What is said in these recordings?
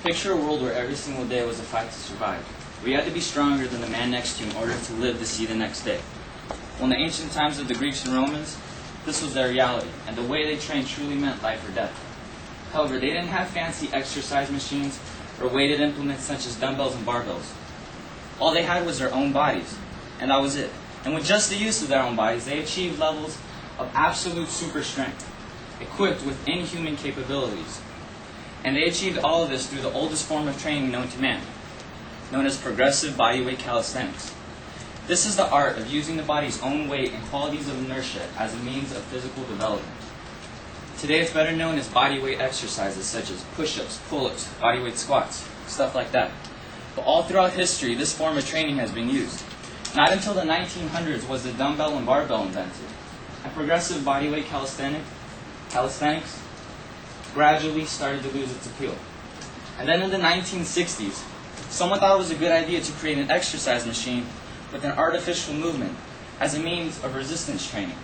Picture a world where every single day was a fight to survive, where you had to be stronger than the man next to you in order to live to see the next day. Well, in the ancient times of the Greeks and Romans, this was their reality, and the way they trained truly meant life or death. However, they didn't have fancy exercise machines or weighted implements such as dumbbells and barbells. All they had was their own bodies, and that was it. And with just the use of their own bodies, they achieved levels of absolute super strength, equipped with inhuman capabilities. And they achieved all of this through the oldest form of training known to man, known as progressive bodyweight calisthenics. This is the art of using the body's own weight and qualities of inertia as a means of physical development. Today it's better known as bodyweight exercises such as push-ups, pull-ups, bodyweight squats, stuff like that. But all throughout history, this form of training has been used. Not until the 1900s was the dumbbell and barbell invented, and progressive bodyweight calisthenics gradually started to lose its appeal. And then in the 1960s, someone thought it was a good idea to create an exercise machine with an artificial movement as a means of resistance training.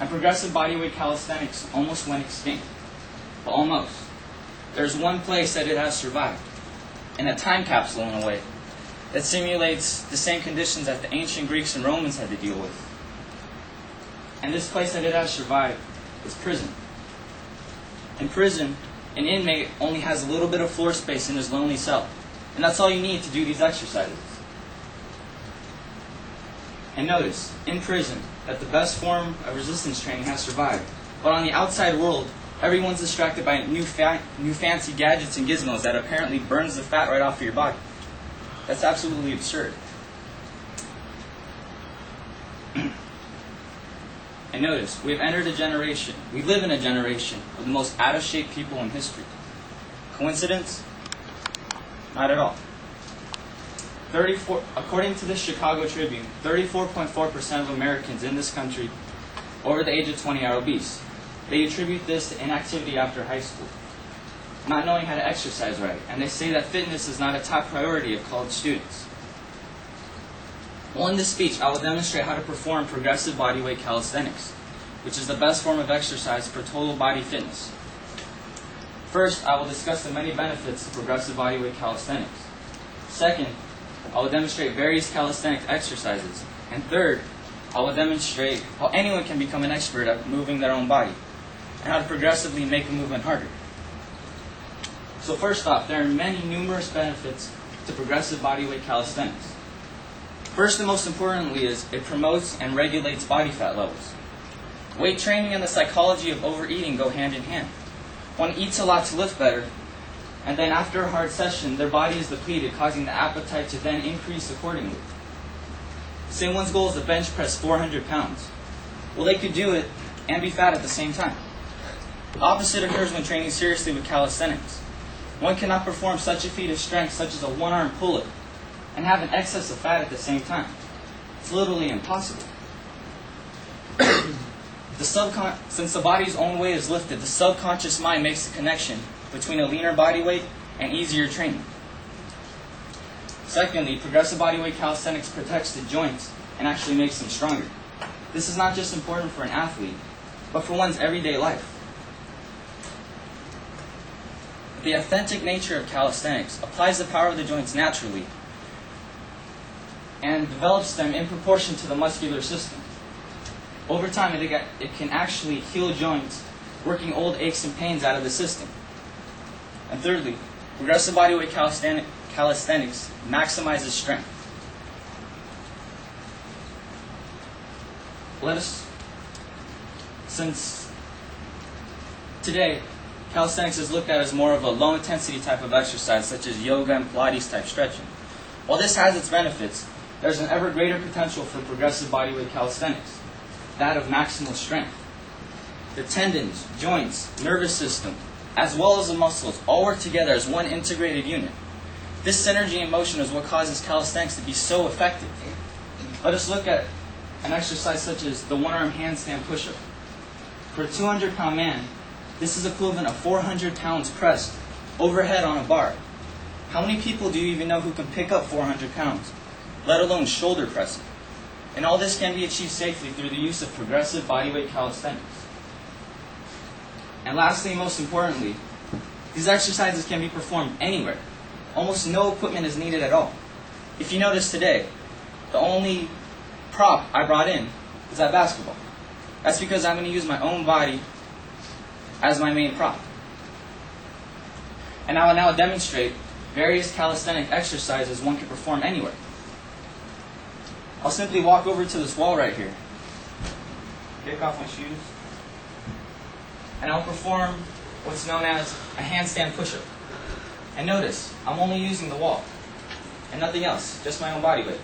And progressive bodyweight calisthenics almost went extinct. But almost. There's one place that it has survived, in a time capsule in a way, that simulates the same conditions that the ancient Greeks and Romans had to deal with. And this place that it has survived is prison. In prison, an inmate only has a little bit of floor space in his lonely cell, and that's all you need to do these exercises. And notice, in prison, that the best form of resistance training has survived. But on the outside world, everyone's distracted by new fancy gadgets and gizmos that apparently burns the fat right off of your body. That's absolutely absurd. And notice, we live in a generation of the most out-of-shape people in history. Coincidence? Not at all. According to the Chicago Tribune, 34.4% of Americans in this country over the age of 20 are obese. They attribute this to inactivity after high school, not knowing how to exercise right, and they say that fitness is not a top priority of college students. Well, in this speech, I will demonstrate how to perform progressive bodyweight calisthenics, which is the best form of exercise for total body fitness. First, I will discuss the many benefits of progressive bodyweight calisthenics. Second, I will demonstrate various calisthenic exercises. And third, I will demonstrate how anyone can become an expert at moving their own body, and how to progressively make a movement harder. So first off, there are many numerous benefits to progressive bodyweight calisthenics. First and most importantly is it promotes and regulates body fat levels. Weight training and the psychology of overeating go hand in hand. One eats a lot to lift better, and then after a hard session, their body is depleted, causing the appetite to then increase accordingly. Say one's goal is to bench press 400 pounds. Well, they could do it and be fat at the same time. The opposite occurs when training seriously with calisthenics. One cannot perform such a feat of strength, such as a one-arm pull-up, and have an excess of fat at the same time. It's literally impossible. Since the body's own weight is lifted, the subconscious mind makes the connection between a leaner body weight and easier training. Secondly, progressive bodyweight calisthenics protects the joints and actually makes them stronger. This is not just important for an athlete, but for one's everyday life. The authentic nature of calisthenics applies the power of the joints naturally and develops them in proportion to the muscular system. Over time, it can actually heal joints, working old aches and pains out of the system. And thirdly, progressive bodyweight calisthenics maximizes strength. Since today, calisthenics is looked at as more of a low-intensity type of exercise, such as yoga and Pilates type stretching. While this has its benefits, there's an ever greater potential for progressive bodyweight calisthenics, that of maximal strength. The tendons, joints, nervous system, as well as the muscles, all work together as one integrated unit. This synergy in motion is what causes calisthenics to be so effective. Let us look at an exercise such as the one-arm handstand push-up. For a 200-pound man, this is equivalent of 400 pounds pressed overhead on a bar. How many people do you even know who can pick up 400 pounds, let alone shoulder pressing? And all this can be achieved safely through the use of progressive bodyweight calisthenics. And lastly, most importantly, these exercises can be performed anywhere, almost no equipment is needed at all. If you notice today, the only prop I brought in is that basketball. That's because I'm going to use my own body as my main prop. And I will now demonstrate various calisthenic exercises one can perform anywhere. I'll simply walk over to this wall right here, take off my shoes, and I'll perform what's known as a handstand push-up. And notice, I'm only using the wall and nothing else, just my own body weight.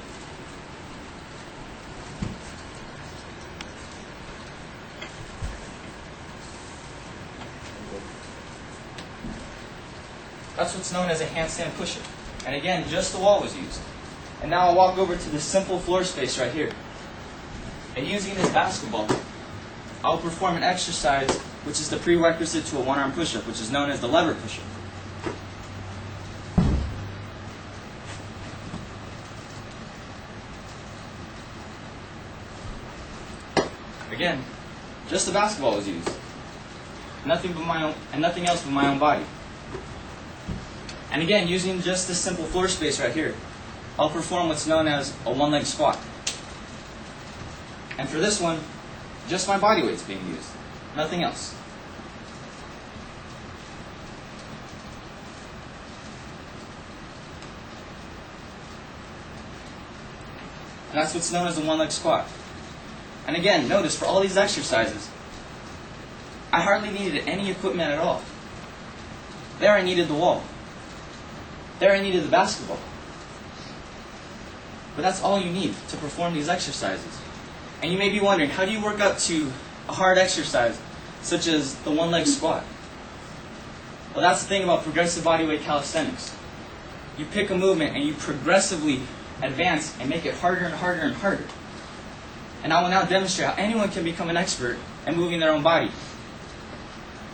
That's what's known as a handstand push-up. And again, just the wall was used. And now I'll walk over to this simple floor space right here. And using this basketball, I'll perform an exercise which is the prerequisite to a one-arm push-up, which is known as the lever push-up. Again, just the basketball was used. Nothing else but my own body. And again, using just this simple floor space right here, I'll perform what's known as a one-leg squat. And for this one, just my body weight's being used, nothing else. And that's what's known as a one-leg squat. And again, notice for all these exercises, I hardly needed any equipment at all. There I needed the wall. There I needed the basketball. But that's all you need to perform these exercises. And you may be wondering, how do you work up to a hard exercise such as the one-leg squat? Well, that's the thing about progressive bodyweight calisthenics. You pick a movement and you progressively advance and make it harder and harder and harder. And I will now demonstrate how anyone can become an expert at moving their own body.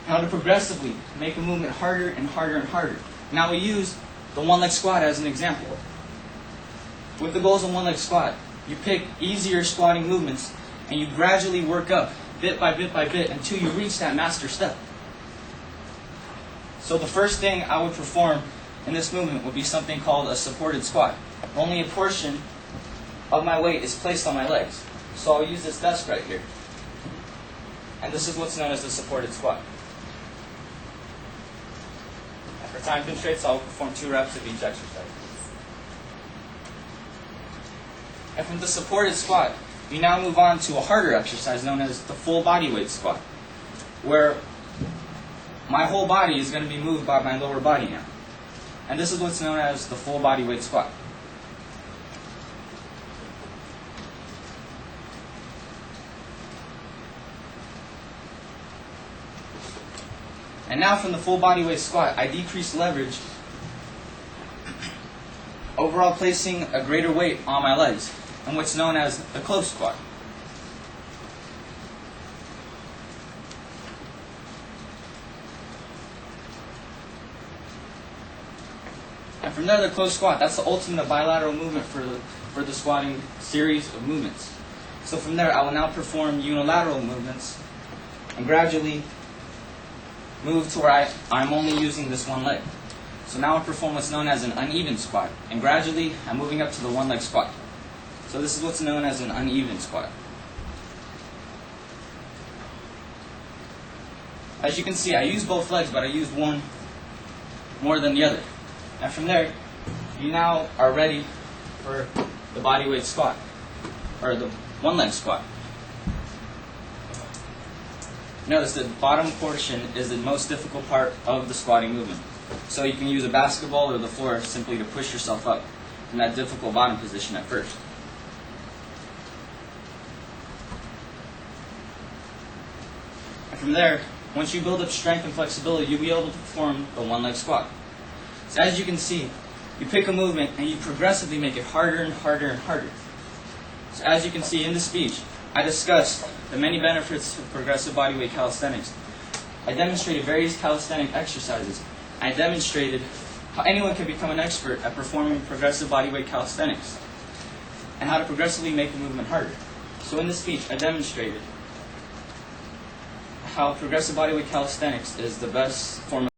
How to progressively make a movement harder and harder and harder. Now we use the one-leg squat as an example. With the goals of one-leg squat, you pick easier squatting movements and you gradually work up bit by bit until you reach that master step. So the first thing I would perform in this movement would be something called a supported squat. Only a portion of my weight is placed on my legs. So I'll use this desk right here. And this is what's known as the supported squat. And for time constraints, I'll perform 2 reps of each exercise. And from the supported squat, we now move on to a harder exercise known as the full body weight squat, where my whole body is going to be moved by my lower body now. And this is what's known as the full body weight squat. And now from the full body weight squat, I decrease leverage, overall placing a greater weight on my legs, and what's known as the close squat. And from there, the close squat, that's the ultimate bilateral movement for the squatting series of movements. So from there, I will now perform unilateral movements and gradually move to where I'm only using this one leg. So now I perform what's known as an uneven squat, and gradually I'm moving up to the one-leg squat. So this is what's known as an uneven squat. As you can see, I use both legs, but I use one more than the other. And from there, you now are ready for the body weight squat, or the one-leg squat. Notice the bottom portion is the most difficult part of the squatting movement. So you can use a basketball or the floor simply to push yourself up from that difficult bottom position at first. And from there, once you build up strength and flexibility, you'll be able to perform the one-leg squat. So as you can see, you pick a movement and you progressively make it harder and harder and harder. So as you can see in the speech, I discussed the many benefits of progressive bodyweight calisthenics. I demonstrated various calisthenic exercises. I demonstrated how anyone can become an expert at performing progressive bodyweight calisthenics and how to progressively make a movement harder. So in this speech, I demonstrated how progressive bodyweight calisthenics is the best form of